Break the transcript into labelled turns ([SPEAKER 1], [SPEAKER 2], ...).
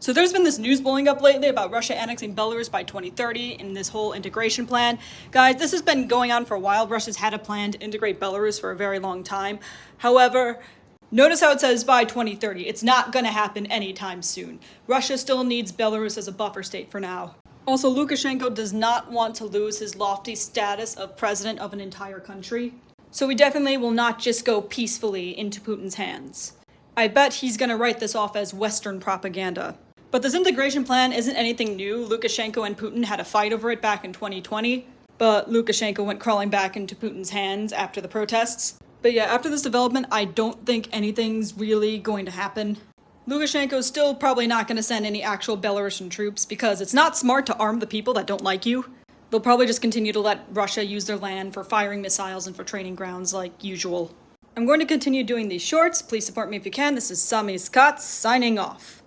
[SPEAKER 1] So there's been this news blowing up lately about Russia annexing Belarus by 2030 in this whole integration plan. Guys, this has been going on for a while. Russia's had a plan to integrate Belarus for a very long time. However, notice how it says by 2030. It's not going to happen anytime soon. Russia still needs Belarus as a buffer state for now. Also, Lukashenko does not want to lose his lofty status of president of an entire country. So we definitely will not just go peacefully into Putin's hands. I bet he's going to write this off as Western propaganda. But this integration plan isn't anything new. Lukashenko and Putin had a fight over it back in 2020, but Lukashenko went crawling back into Putin's hands after the protests. But yeah, after this development, I don't think anything's really going to happen. Lukashenko's still probably not going to send any actual Belarusian troops because it's not smart to arm the people that don't like you. They'll probably just continue to let Russia use their land for firing missiles and for training grounds like usual. I'm going to continue doing these shorts. Please support me if you can. This is Sami Scott signing off.